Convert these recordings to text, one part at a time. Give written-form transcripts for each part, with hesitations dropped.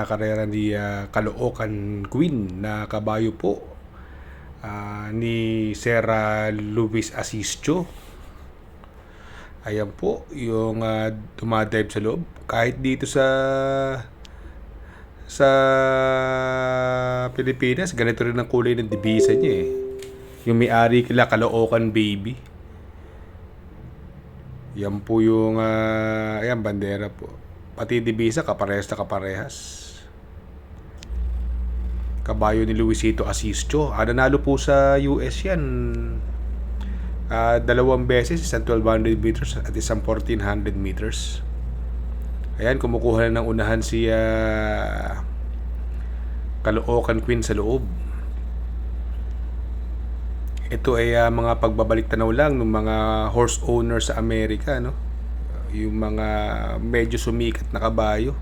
karera ni Caloocan Queen na kabayo po ni Sir Luis Asisio. Ayan po yung dumadive sa loob. Kahit dito sa Pilipinas, ganito rin ang kulay ng divisa niya eh. Yung may-ari kila Caloocan Baby. Yan po yung ayan, bandera po. Pati divisa kaparehas na kaparehas. Kabayo ni Luisito Asisio. Nanalo po sa US yan. 2 beses, isang 1200 meters at isang 1400 meters. Ayan, kumukuha na ng unahan si Caloocan Queen sa loob. Ito ay mga pagbabalik tanaw lang ng mga horse owners sa Amerika, no? Yung mga medyo sumikat na kabayo.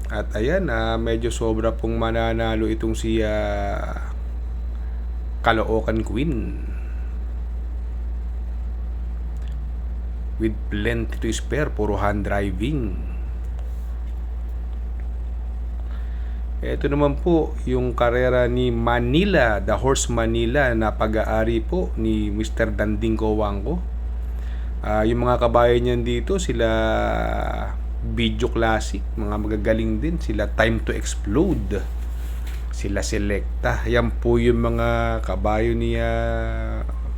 At ayan, medyo sobra pong mananalo itong si Caloocan Queen. With plenty to spare, puro hand driving. Ito naman po yung karera ni Manila, the Horse Manila na pag-aari po ni Mr. Danding Cojuangco. Yung mga kabayan niyan dito, sila Video Classic, mga magagaling din. Sila Time to Explode, sila Selecta. Yan po yung mga kabayo ni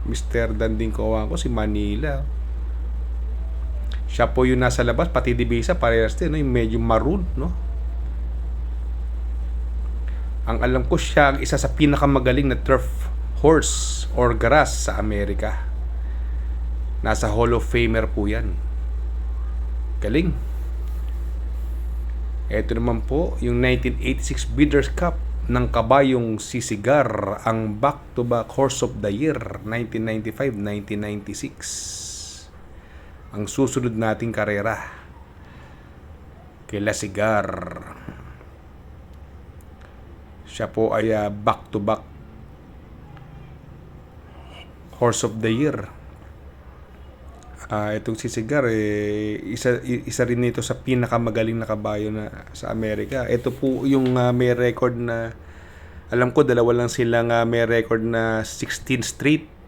Mr. Danding Cojuangco, si Manila. Siya po yung nasa labas, pati divisa parehas din, no? Yung medyo maroon, no? Ang alam ko, siya ang isa sa pinakamagaling na turf horse or grass sa Amerika. Nasa Hall of Famer po yan. Galing. Ito naman po yung 1986 Breeders' Cup ng kabayong sisigar, ang back-to-back Horse of the Year 1995-1996. Ang susunod nating karera kila Sigar. Siya po ay back-to-back Horse of the Year. Itong si Sigar, isa rin nito sa pinakamagaling na kabayo na sa Amerika. Ito po yung may record na, alam ko dalawa lang silang may record na 16 straight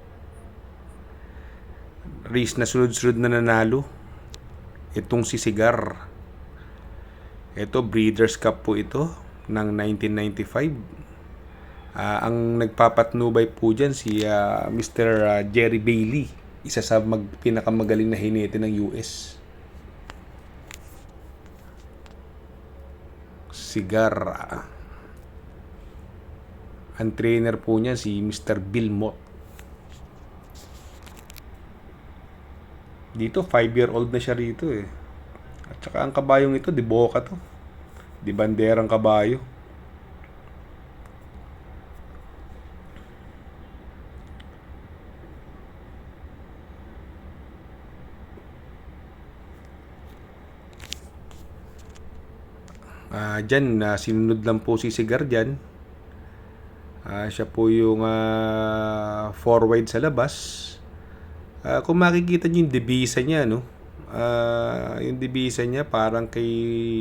race na sunod-sunod na nanalo. Itong si Sigar. Ito, Breeders' Cup po ito ng 1995. Ang nagpapatnubay po dyan si Mr. Jerry Bailey, isa sa pinakamagaling na hinete ng US. Sigar. Ang trainer po niya si Mr. Bill Mott. Dito 5-year-old na siya rito eh. At saka ang kabayong ito, di Boca to. Di banderang kabayo. Dyan, sinunod lang po si Sigar dyan. Siya po yung 4 wide sa labas. Kung makikita nyo yung divisa niya, no? Yung divisa niya parang kay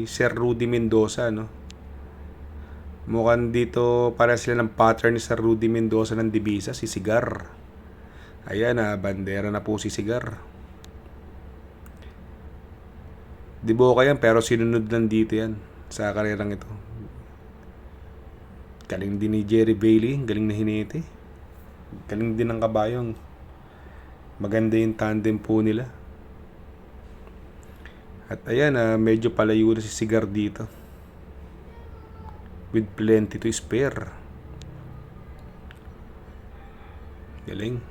Sir Rudy Mendoza, no? Mukhang dito para sila ng pattern ni Sir Rudy Mendoza ng divisa, si Sigar. Ayan, bandera na po si Sigar. Di Boca yan, pero sinunod lang dito yan sa karerang ito. Galing din ni Jerry Bailey, galing na hinete. Galing din ng kabayong. Maganda yung tandem po nila. At ayan, medyo palayo na si Sigar dito. With plenty to spare. Galing.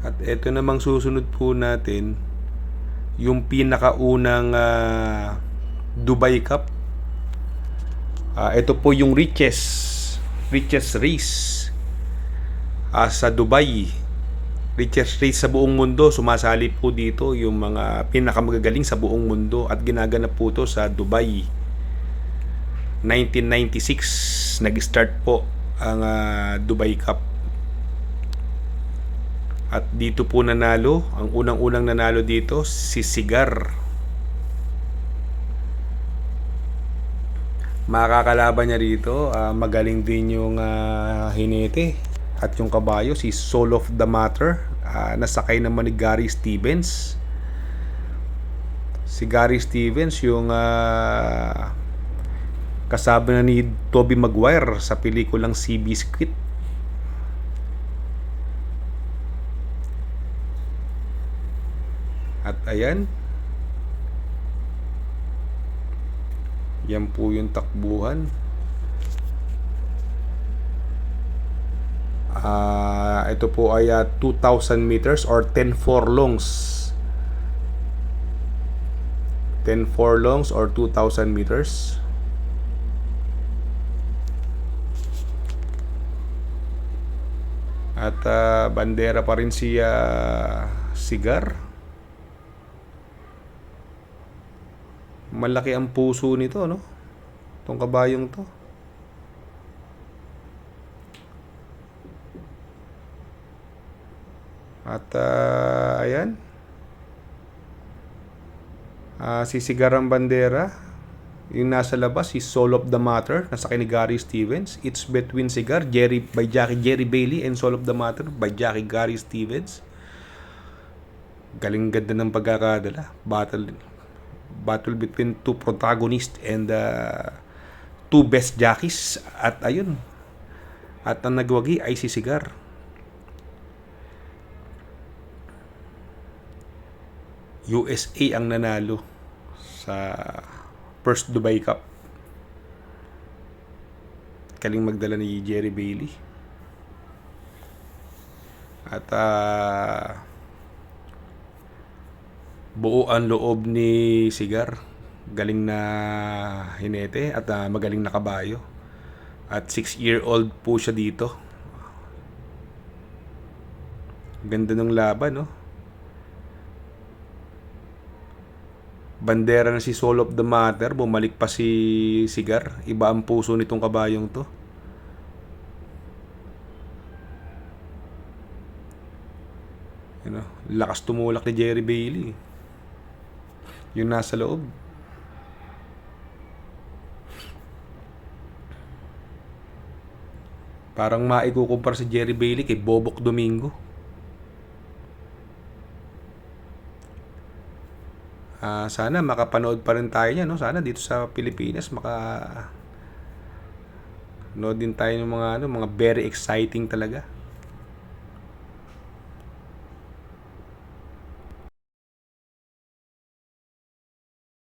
At eto namang susunod po natin, yung pinakaunang Dubai Cup. Ito po yung richest race sa Dubai. Richest race sa buong mundo. Sumasali po dito yung mga pinakamagagaling sa buong mundo at ginaganap po to sa Dubai. 1996 nag-start po ang Dubai Cup. At dito po nanalo, ang unang-unang nanalo dito, si Cigar. Makakalaban niya rito, magaling din yung hinete at yung kabayo, si Soul of the Matter. Nasakay naman ni Gary Stevens. Si Gary Stevens yung kasama na ni Tobey Maguire sa pelikulang Sea Biscuit. At ayan, yan po yung takbuhan. Ito po ay 2,000 meters or 10 furlongs. 10 furlongs or 2,000 meters. At bandera pa rin si Cigar. Malaki ang puso nito, no? Itong kabayong to. At ayan. Si Cigar ang bandera. Yung nasa labas, si Soul of the Matter, nasa kay ni Gary Stevens. It's between Cigar, by Jerry Bailey, and Soul of the Matter by Gary Stevens. Galing ganda ng pagkakadala. Battle between two protagonists and two best jockeys. At ayun. At ang nagwagi ay si Cigar. USA ang nanalo sa first Dubai Cup. Kaling magdala ni Jerry Bailey. At buo ang loob ni Cigar. Galing na hinete at magaling na kabayo. At 6-year-old po siya dito. Ganda ng laban, no? Bandera na si Soul of the Matter. Bumalik pa si Cigar. Iba ang puso nitong kabayong to. Lakas tumulak ni Jerry Bailey. Yung nasa loob. Parang maikukumpara si Jerry Bailey kay Bobok Domingo. Sana makapanood pa rin tayo niya, no? Sana dito sa Pilipinas nood din tayo ng mga very exciting talaga.